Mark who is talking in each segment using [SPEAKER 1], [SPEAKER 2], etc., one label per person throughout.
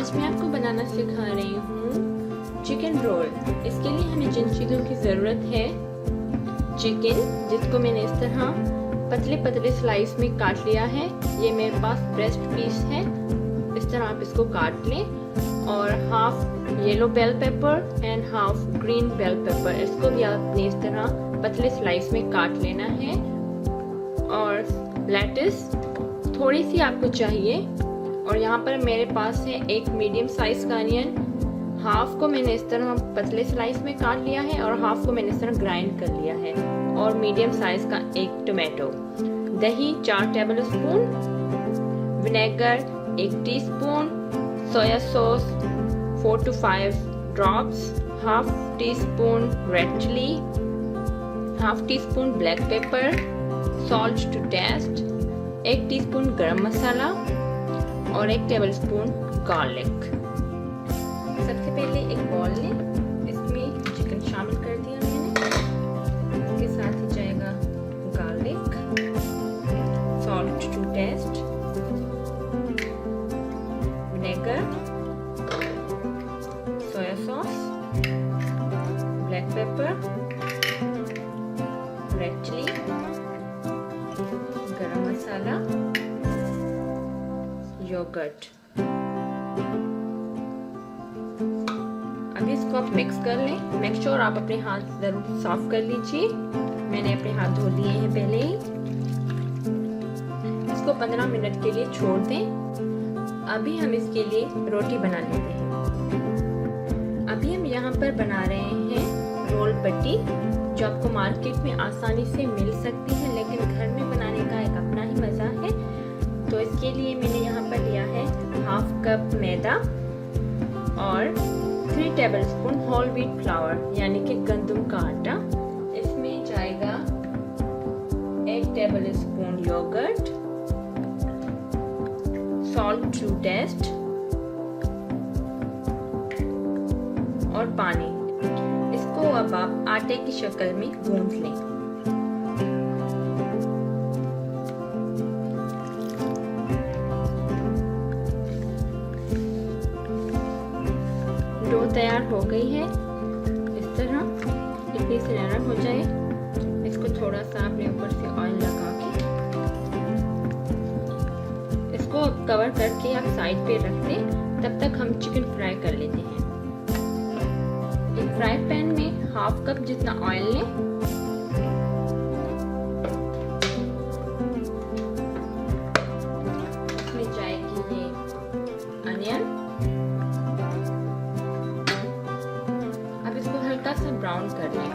[SPEAKER 1] आज मैं आपको बनाना सिखा रही हूँ चिकन रोल। इसके लिए हमें जिन चीज़ों की ज़रूरत है, चिकन जिसको मैंने इस तरह पतले पतले स्लाइस में काट लिया है। ये मेरे पास ब्रेस्ट पीस है, इस तरह आप इसको काट लें। और half yellow bell pepper and half green bell pepper, इसको भी आपने इस तरह पतले स्लाइस में काट लेना है। और लेटस थोड़ी सी आपको चाहिए। और यहाँ पर मेरे पास है एक मीडियम साइज का अनियन, हाफ को मैंने इस तरह पतले स्लाइस में काट लिया है और हाफ को मैंने इस तरह ग्राइंड कर लिया है। और मीडियम साइज का एक टोमेटो, दही 4 tablespoon, vinegar 1 teaspoon, soya sauce 4 to 5 drops, half teaspoon red chilli, half teaspoon black pepper, salt to taste, 1 teaspoon garam masala और 1 टेबलस्पून गार्लिक। सबसे पहले एक बॉल लें, इसमें चिकन शामिल कर दिया मैंने, इसके साथ ही जाएगा garlic, salt to taste, vinegar, soya sauce, black pepper, red chilli, garam masala, yogurt. अभी इसको आप मिक्स कर लें। मेक श्योर आप अपने हाथ जरूर साफ कर लीजिए, मैंने अपने हाथ धो लिए हैं पहले ही। इसको 15 मिनट के लिए छोड़ दें। अभी हम इसके लिए रोटी बना लेते हैं। अभी हम यहाँ पर बना रहे हैं रोल पट्टी, जो आपको मार्केट में आसानी से मिल सकती है, लेकिन घर में बनाने का एक अपना ही मज़ा है। तो इसके लिए मैंने यहाँ पर लिया है हाफ कप मैदा और 3 टेबलस्पून होल व्हीट फ्लावर यानी कि गंदम का आटा। इसमें जाएगा 1 tablespoon yoghurt, salt to taste और पानी। इसको अब आप आटे की शक्ल में गूंथ लें। डो तैयार हो गई है, इस तरह इतनी सी नरम हो जाए। इसको थोड़ा सा अपने ऊपर से ऑयल लगा के इसको कवर करके आप साइड पे रख दें। तब तक हम चिकन फ्राई कर लेते हैं। एक फ्राई पैन में हाफ कप जितना ऑयल लें, इसमें जाएगी ये अनियन। हल्का सा ब्राउन कर लें।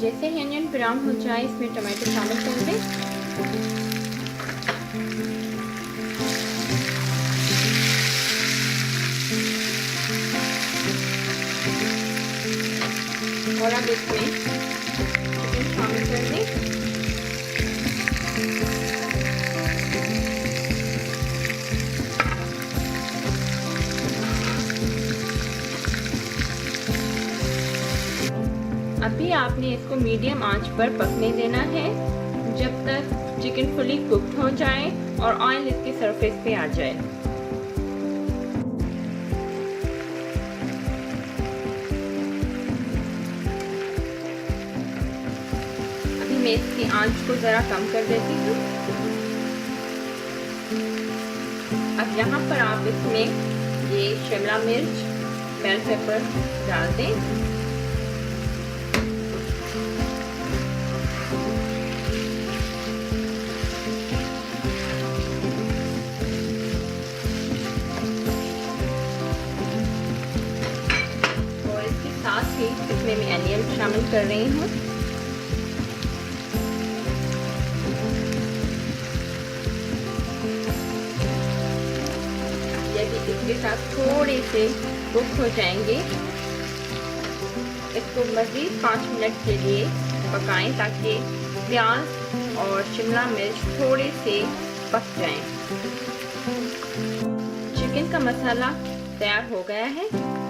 [SPEAKER 1] जैसे ही अनियन ब्राउन हो जाए, इसमें टमाटो शामिल कर दें। और अब इसमें चिकन शामिल कर दें। अभी आपने इसको मीडियम आंच पर पकने देना है, जब तक चिकन फुली कुक्ड हो जाए और ऑयल इसके सरफेस पे आ जाए। अभी मैं इसकी आंच को ज़रा कम कर देती हूँ। अब यहाँ पर आप इसमें ये शिमला मिर्च, बेल पेपर डाल दें। इसमें मैं अनियन शामिल कर रही हूँ। यदि इसके साथ थोड़े से कुक हो जाएंगे, इसको मज़ीद 5 मिनट के लिए पकाएं ताकि प्याज और शिमला मिर्च थोड़े से पक जाएं। चिकन का मसाला तैयार हो गया है।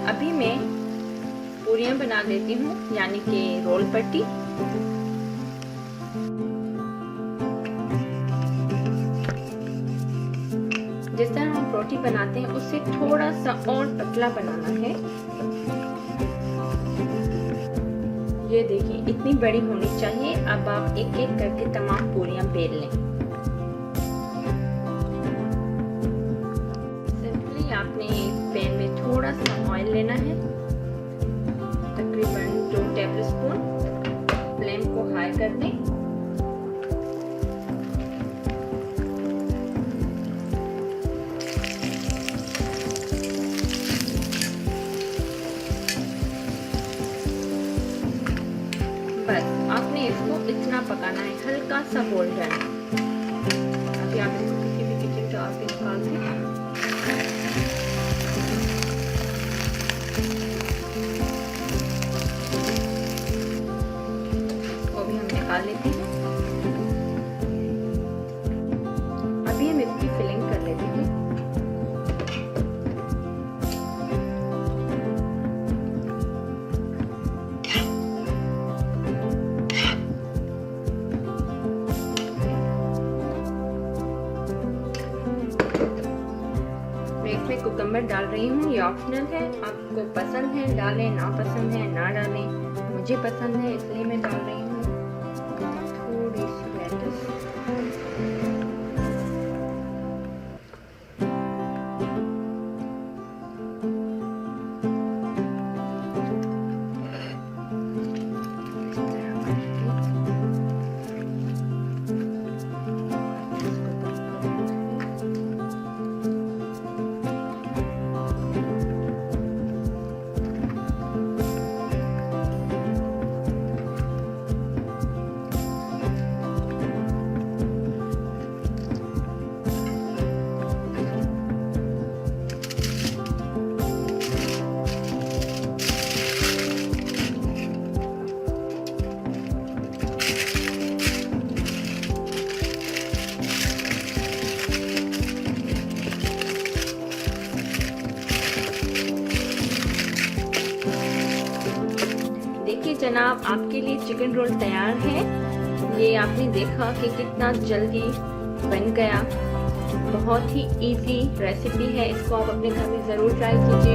[SPEAKER 1] अभी मैं पूरियां बना लेती हूँ, यानी कि रोल पट्टी। रोटी बनाते हैं उससे थोड़ा सा और पतला बनाना है। ये देखिए इतनी बड़ी होनी चाहिए। अब आप एक एक करके तमाम पूरियां बेल लें। सिंपली आपने पैन में थोड़ा सा ऑयल लेना है, तकरीबन 2 टेबलस्पून। फ्लेम को हाई कर दें। बस आपने इसको इतना पकाना है, हल्का सा गोल्डन। अभी आप इसको किसी भी किचन जार में निकाल दें। वो भी हम निकाल लेते हैं। अभी हम इसकी फिलिंग कर लेते हैं। इसमें कुकम्बर डाल रही हूँ, ये ऑप्शनल है। आपको पसंद है डालें, ना पसंद है ना डालें। मुझे पसंद है इसलिए मैं डाल रही हूँ। थोड़ी सी लेटस, जनाब आपके लिए चिकन रोल तैयार है। ये आपने देखा कि कितना जल्दी बन गया। बहुत ही इजी रेसिपी है, इसको आप अपने घर में ज़रूर ट्राई कीजिए।